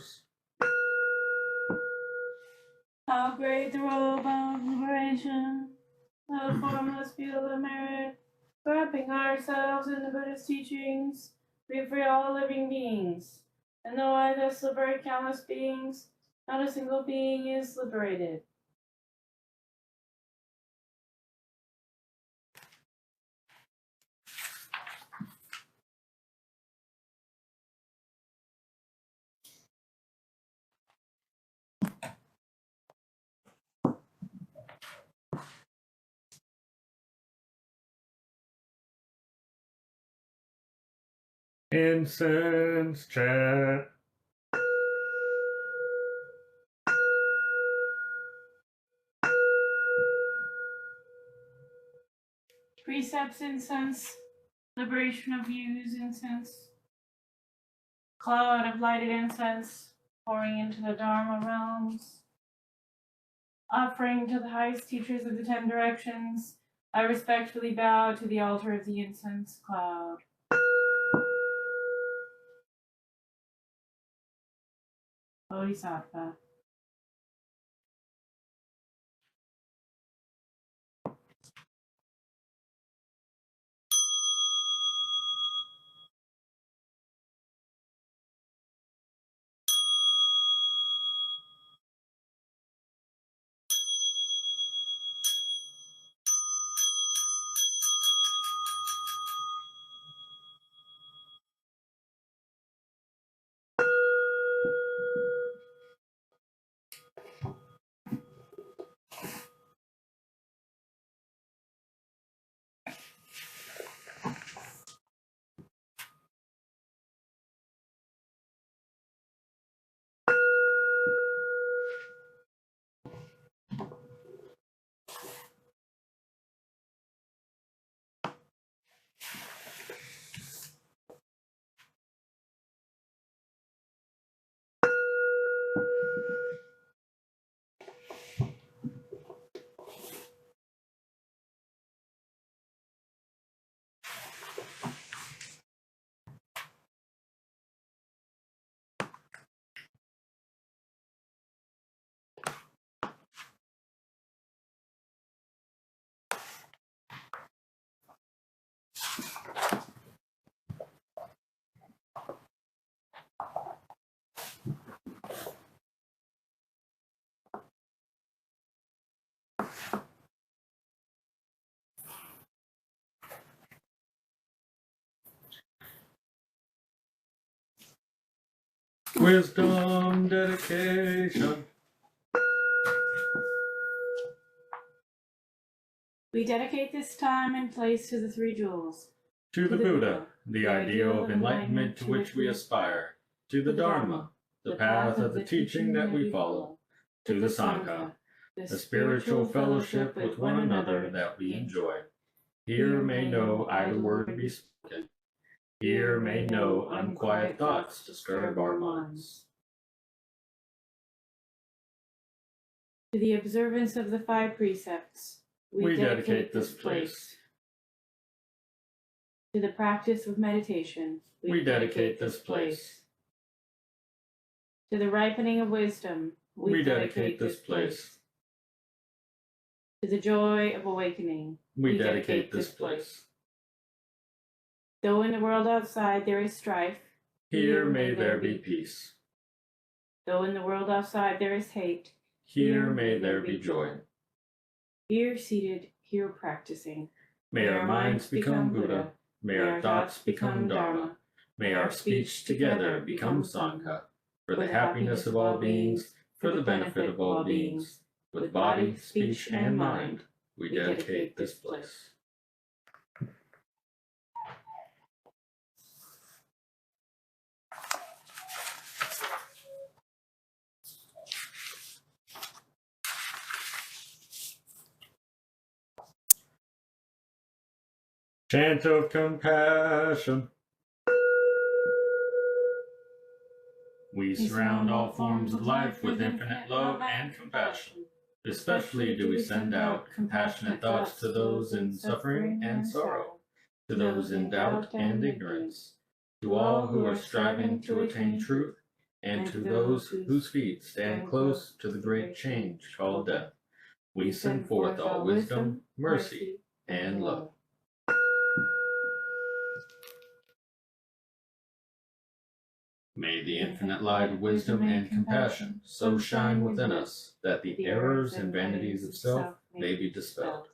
course. How great the robe of liberation, the formless field of merit, wrapping ourselves in the Buddhist teachings, we free all living beings. And though I thus liberate countless beings, not a single being is liberated. Incense chant. Precepts incense, liberation of views incense, cloud of lighted incense pouring into the Dharma realms. Offering to the highest teachers of the 10 directions, I respectfully bow to the altar of the incense cloud. Bodhisattva. Wisdom dedication. We dedicate this time and place to the 3 jewels. To the Buddha, the ideal of enlightenment to which we aspire. To the Dharma, the path of the teaching that we follow. To the Sangha, the spiritual fellowship with one another that we enjoy. Here may no idle word be spoken. Here may no unquiet thoughts disturb our minds. To the observance of the 5 precepts, we dedicate this place. To the practice of meditation, we dedicate this place. To the ripening of wisdom, we dedicate this place. To the joy of awakening, we dedicate this place. Though in the world outside there is strife, here may there be peace. Though in the world outside there is hate, here may there be joy. Here seated, here practicing. May our minds become Buddha. May our thoughts become Dharma. May our speech together become Sangha. For the happiness of all beings, for the benefit of all beings. With body, speech, and mind, we dedicate this place. Chant of compassion. We surround all forms of life with infinite love and compassion. Especially do we send out compassionate thoughts to those in suffering and sorrow, to those in doubt and ignorance, to all who are striving to attain truth, and to those whose feet stand close to the great change called death, we send forth all wisdom, mercy, and love. May the infinite light of wisdom and compassion so shine within us that the errors and vanities of self may be dispelled.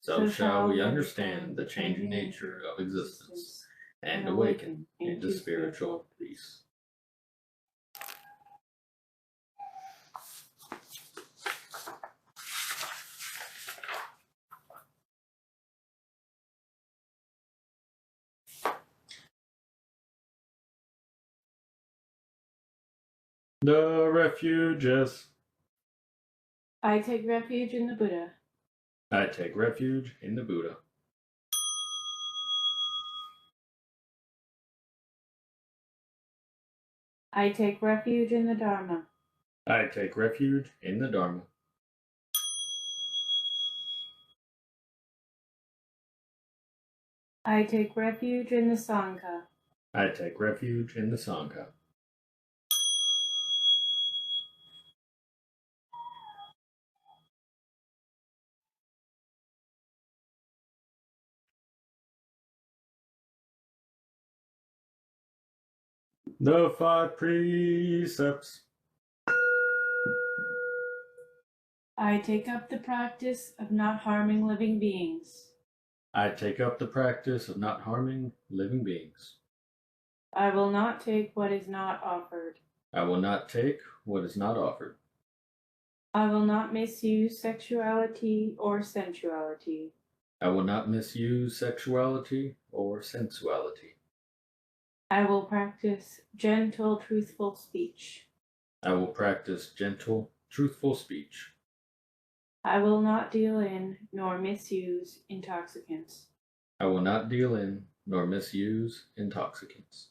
So shall we understand the changing nature of existence and awaken into spiritual peace. The refuges. I take refuge in the Buddha. I take refuge in the Buddha. I take refuge in the Dharma. I take refuge in the Dharma. I take refuge in the Sangha. I take refuge in the Sangha. The 5 precepts. I take up the practice of not harming living beings. I take up the practice of not harming living beings. I will not take what is not offered. I will not take what is not offered. I will not misuse sexuality or sensuality. I will not misuse sexuality or sensuality. I will practice gentle, truthful speech. I will practice gentle, truthful speech. I will not deal in nor misuse intoxicants. I will not deal in nor misuse intoxicants.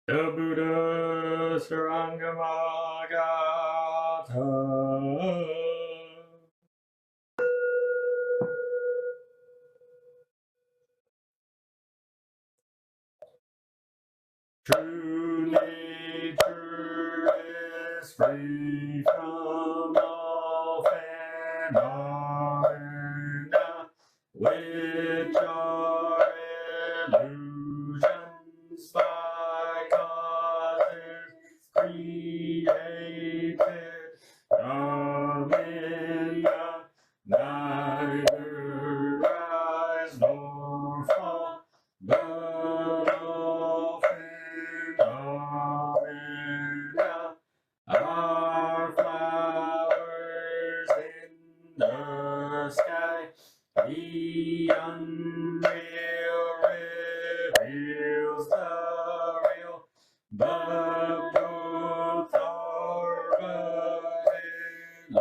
The Buddha Sarangamagata. True nature is free from all phenomena, which are illusions by causes created. Domina neither rise nor fall, but all phenomena are flowers in the sky. The unreal reveals the real, but both are but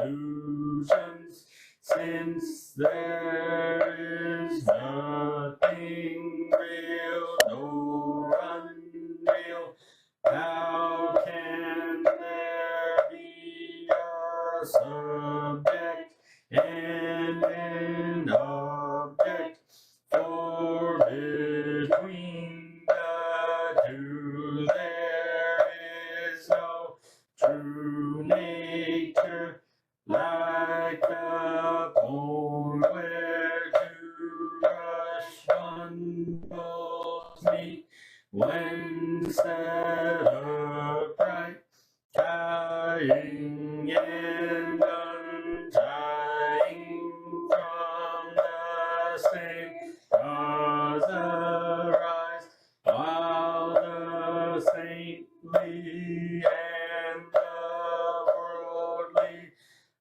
illusions, since there is nothing real nor unreal. How can there be a subject and an object? For between the two there is no true nature, like the pond where two rush bundles meet when set upright, tying and untying from the same cause arise, while the saintly and the worldly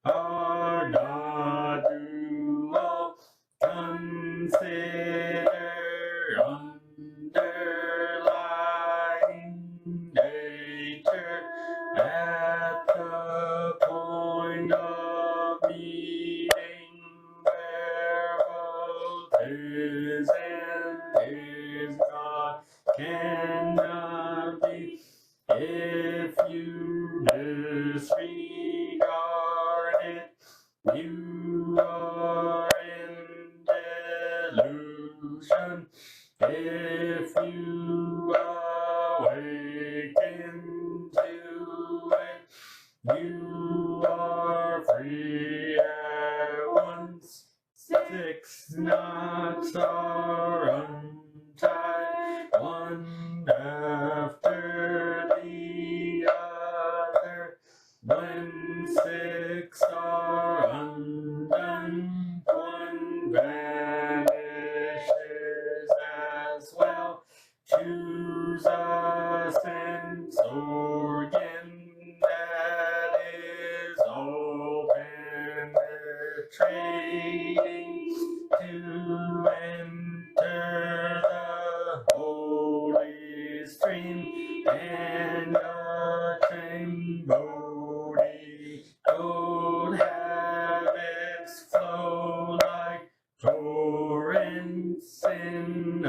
are not dual. Consider under cannot be if you disregard it. You are in delusion. If you awaken to it, you are free at once. 6 knots are untied, one after the other. When 6 are undone, one vanishes as well. Choose a sense organ that is all penetrating to enter the holy stream and attain Bodhi. Old habits flow like torrents in a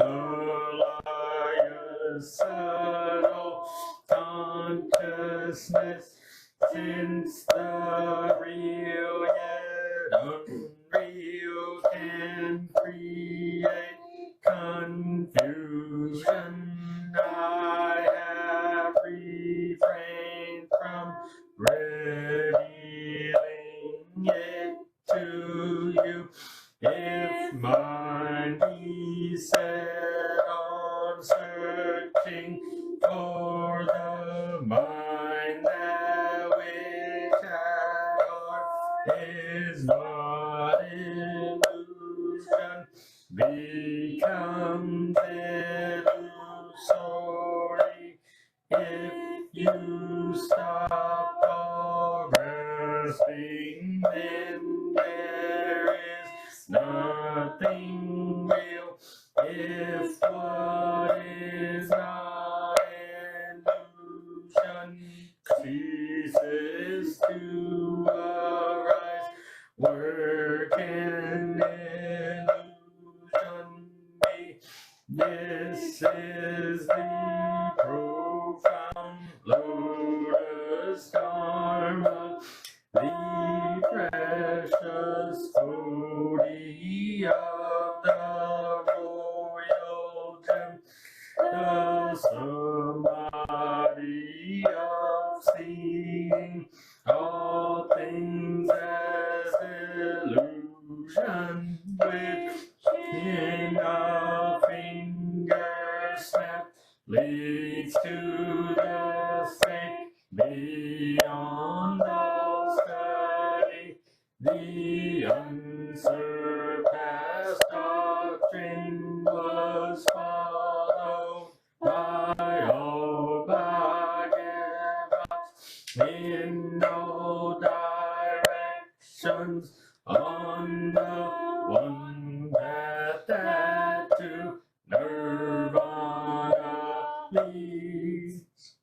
subtle consciousness, since the real yet unreal can create confusion. I have refrained from revealing it to you. If mind be set on searching for the mind that which at heart is not illusion, becomes illusory. If you stop all grasping, then there is nothing real. If what is not illusion ceases to arise, where can illusion be? This is the profound lotus Dharma, the precious Bodhi of the royal gem, the samadhi of seeing all things as illusion, which in a finger snap leads to the state beyond all study. The unsurpassed doctrine was followed by all Bhagavats in no directions, on the one path that to Nirvana leads.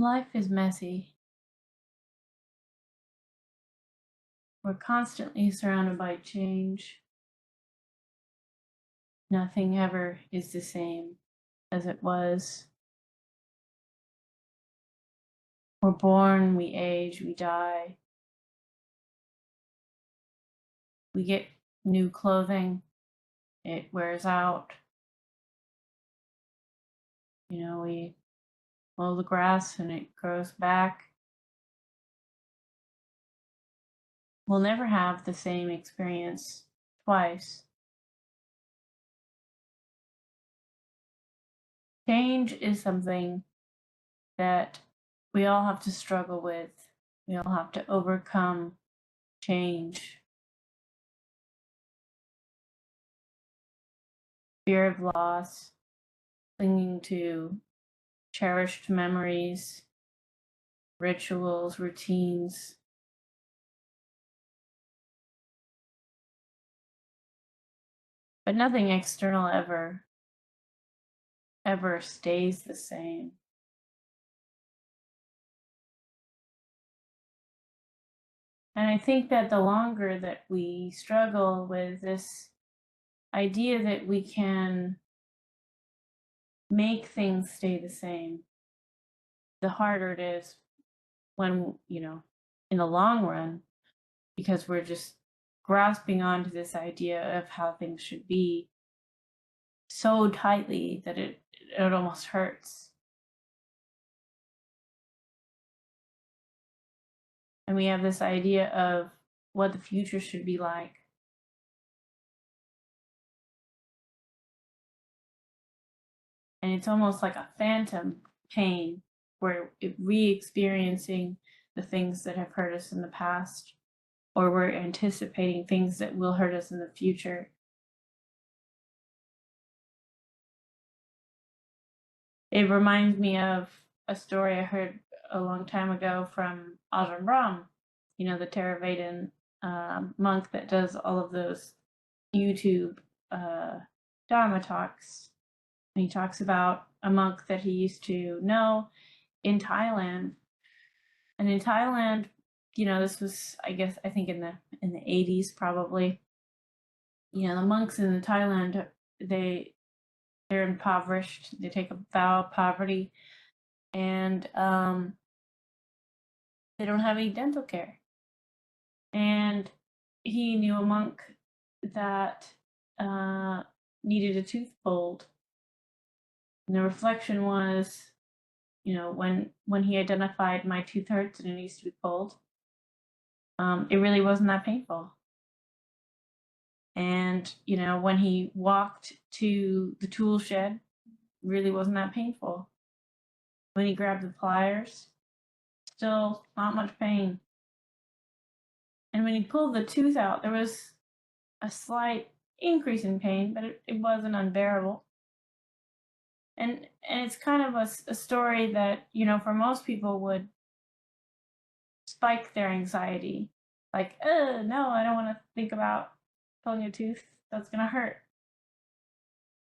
Life is messy. We're constantly surrounded by change. Nothing ever is the same as it was. We're born, we age, we die. We get new clothing, it wears out. We mow the grass and it grows back. We'll never have the same experience twice. Change is something that we all have to struggle with. We all have to overcome change. Fear of loss, clinging to cherished memories, rituals, routines. But nothing external ever stays the same. And I think that the longer that we struggle with this idea that we can make things stay the same, the harder it is when, in the long run, because we're just grasping onto this idea of how things should be so tightly that it almost hurts. And we have this idea of what the future should be like. And it's almost like a phantom pain where we're re-experiencing the things that have hurt us in the past, or we're anticipating things that will hurt us in the future. It reminds me of a story I heard a long time ago from Ajahn Brahm, the Theravadan monk that does all of those YouTube Dharma talks. And he talks about a monk that he used to know in Thailand. And in Thailand, this was, I think in the 80s probably. The monks in Thailand, they're impoverished. They take a vow of poverty, and they don't have any dental care. And he knew a monk that needed a tooth pulled. And the reflection was, when he identified my tooth hurts and it needs to be pulled, it really wasn't that painful. And, when he walked to the tool shed, it really wasn't that painful. When he grabbed the pliers, still not much pain. And when he pulled the tooth out, there was a slight increase in pain, but it wasn't unbearable. And it's kind of a story that, for most people would spike their anxiety. Like, no, I don't want to think about pulling a tooth. That's going to hurt.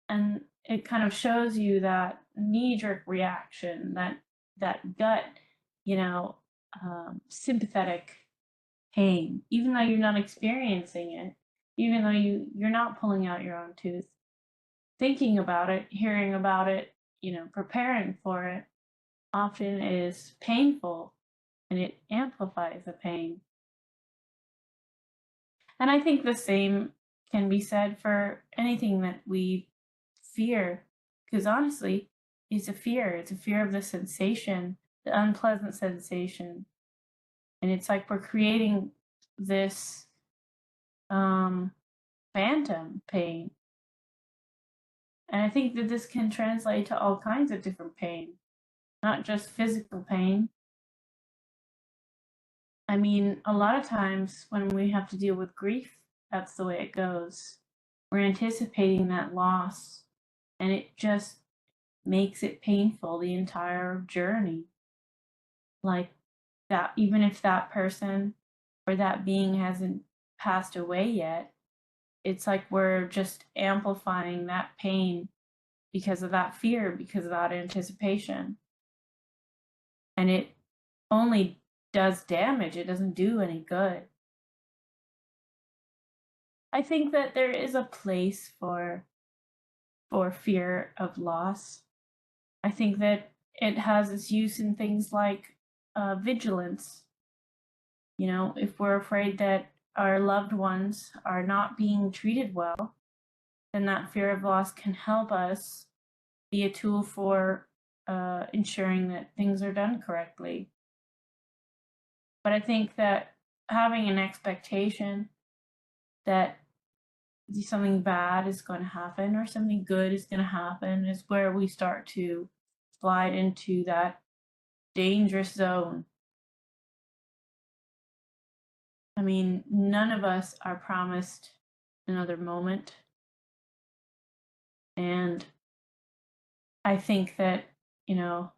And it kind of shows you that knee-jerk reaction, that gut, sympathetic pain, even though you're not experiencing it, even though you're not pulling out your own tooth. Thinking about it, hearing about it, preparing for it often is painful, and it amplifies the pain. And I think the same can be said for anything that we fear, because honestly, it's a fear. It's a fear of the sensation, the unpleasant sensation. And it's like we're creating this phantom pain. And I think that this can translate to all kinds of different pain, not just physical pain. I mean, a lot of times when we have to deal with grief, that's the way it goes. We're anticipating that loss, and it just makes it painful the entire journey. Like that, even if that person or that being hasn't passed away yet, it's like we're just amplifying that pain because of that fear, because of that anticipation. and it only does damage. It doesn't do any good. I think that there is a place for fear of loss. I think that it has its use in things like vigilance. You know, if we're afraid that our loved ones are not being treated well, then that fear of loss can help us be a tool for ensuring that things are done correctly. But I think that having an expectation that something bad is going to happen or something good is going to happen is where we start to slide into that dangerous zone. I mean, none of us are promised another moment. And I think that, you know,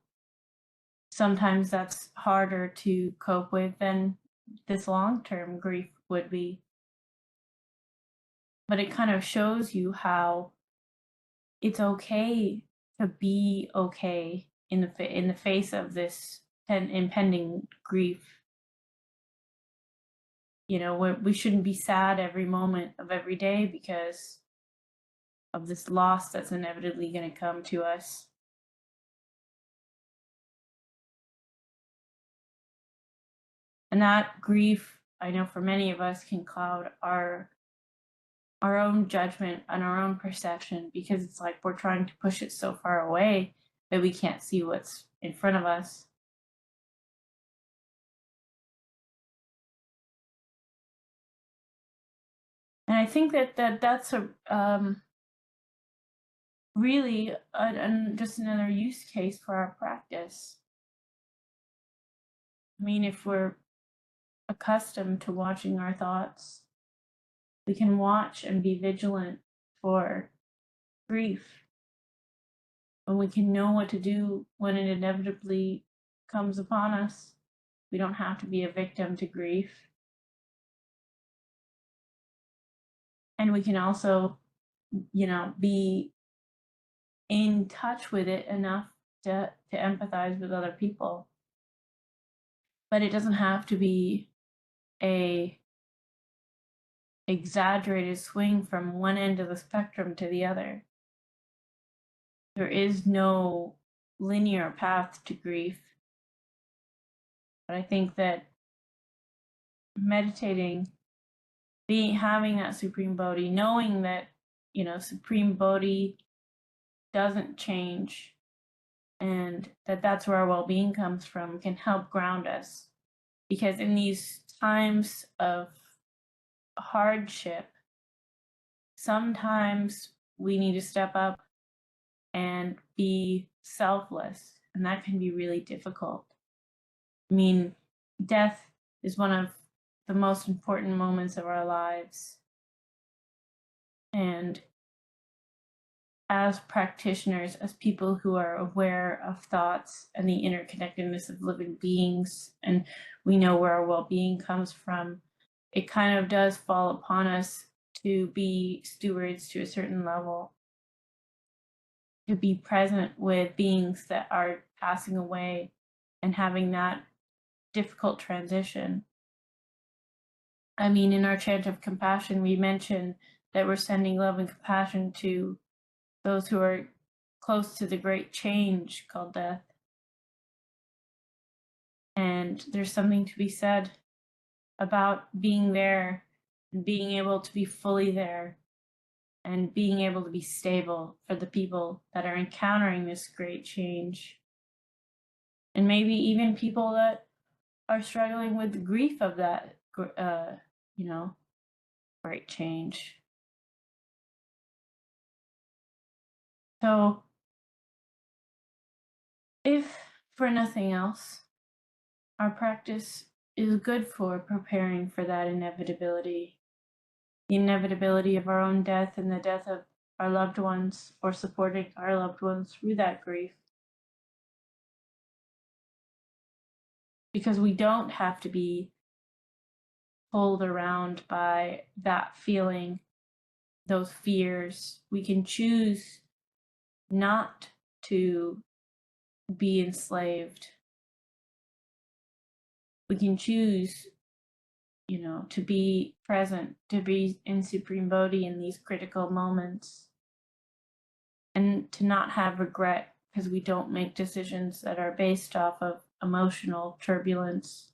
sometimes that's harder to cope with than this long-term grief would be. But it kind of shows you how it's okay to be okay in the face of this impending grief. You know, we shouldn't be sad every moment of every day because of this loss that's inevitably going to come to us. And that grief, I know for many of us, can cloud our own judgment and our own perception, because it's like we're trying to push it so far away that we can't see what's in front of us. And I think that's a really just another use case for our practice. I mean, if we're accustomed to watching our thoughts, we can watch and be vigilant for grief, and we can know what to do when it inevitably comes upon us. We don't have to be a victim to grief. And we can also, you know, be in touch with it enough to empathize with other people. But it doesn't have to be a exaggerated swing from one end of the spectrum to the other. There is no linear path to grief. But I think that meditating, having that supreme Bodhi, knowing that, you know, supreme Bodhi doesn't change, and that's where our well-being comes from, can help ground us. Because in these times of hardship, sometimes we need to step up and be selfless, and that can be really difficult. I mean, death is one of the most important moments of our lives. And as practitioners, as people who are aware of thoughts and the interconnectedness of living beings, and we know where our well-being comes from, it kind of does fall upon us to be stewards to a certain level, to be present with beings that are passing away and having that difficult transition. I mean, in our chant of compassion, we mention that we're sending love and compassion to those who are close to the great change called death. And there's something to be said about being there and being able to be fully there and being able to be stable for the people that are encountering this great change. And maybe even people that are struggling with the grief of that, you know, great change. So, if for nothing else, our practice is good for preparing for that inevitability, the inevitability of our own death and the death of our loved ones, or supporting our loved ones through that grief. Because we don't have to be pulled around by that feeling, those fears. We can choose not to be enslaved. we can choose, to be present, to be in Supreme Bodhi in these critical moments, and to not have regret because we don't make decisions that are based off of emotional turbulence.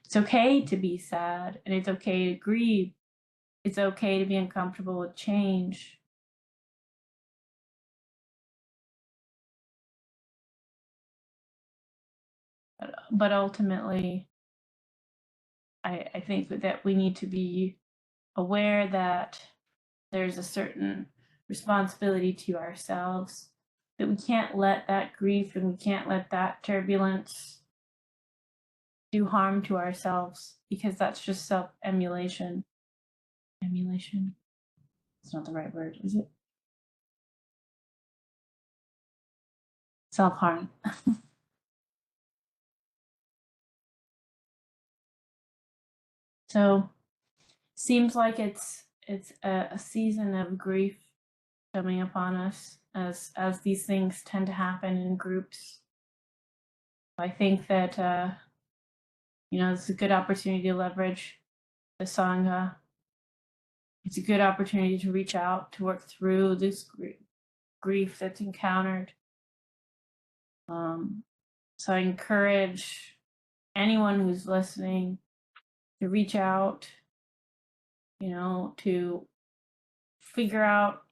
It's okay to be sad, and it's okay to grieve. It's okay to be uncomfortable with change. But ultimately, I think that we need to be aware that there's a certain responsibility to ourselves, that we can't let that grief and we can't let that turbulence do harm to ourselves, because that's just self-emulation. Emulation? It's not the right word, is it? Self-harm. So seems like it's a season of grief coming upon us, as these things tend to happen in groups. I think that it's a good opportunity to leverage the Sangha. It's a good opportunity to reach out, to work through this grief that's encountered. So I encourage anyone who's listening to reach out, to figure out,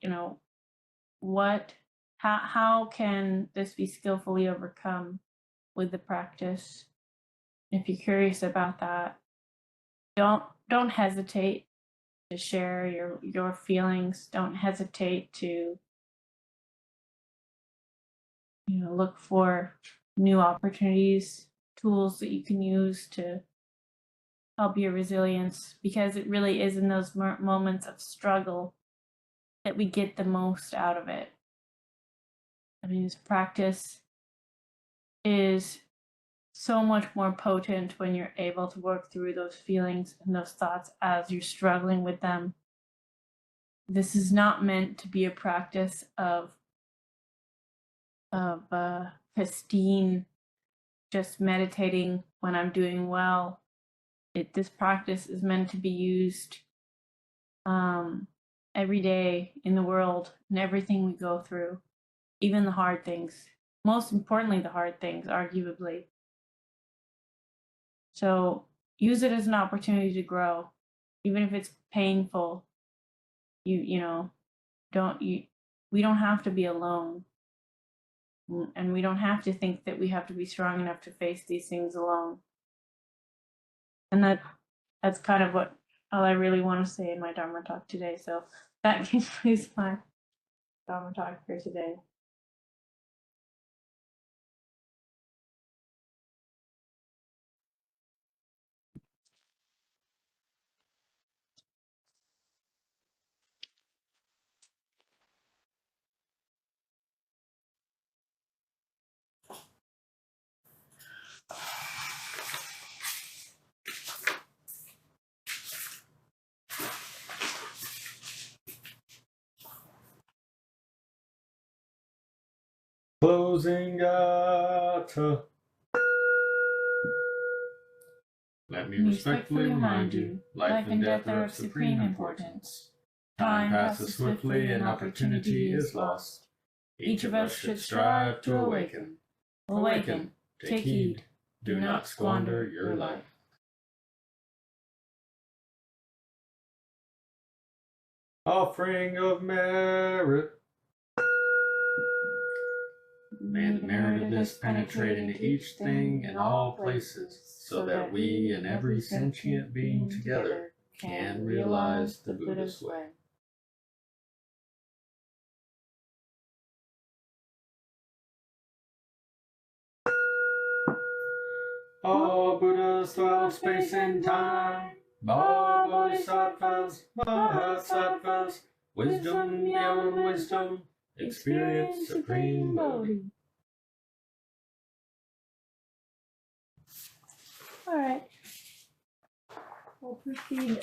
how can this be skillfully overcome with the practice. If you're curious about that, don't hesitate to share your feelings. Don't hesitate to look for new opportunities, tools that you can use to help your resilience, because it really is in those moments of struggle that we get the most out of it. I mean, this practice is so much more potent when you're able to work through those feelings and those thoughts as you're struggling with them. This is not meant to be a practice of pristine, just meditating when I'm doing well. This practice is meant to be used every day in the world, and everything we go through, even the hard things. Most importantly, the hard things, arguably. So use it as an opportunity to grow, even if it's painful. We don't have to be alone, and we don't have to think that we have to be strong enough to face these things alone. And that's kind of all I really want to say in my Dharma talk today. So that concludes my Dharma talk for today. Closing Gata. Let me respectfully remind you, life and death are of supreme importance. Time passes swiftly and opportunity is lost. Each of us should strive to awaken. Awaken, take heed, do not squander your life. Offering of merit. May the merit of this penetrate into each thing and all places, so that we and every sentient being together can realize the Buddhist way. All Buddhas throughout space and time, all Bodhisattvas, Mahasattvas, wisdom beyond wisdom, experience supreme Bodhi. All right. We'll proceed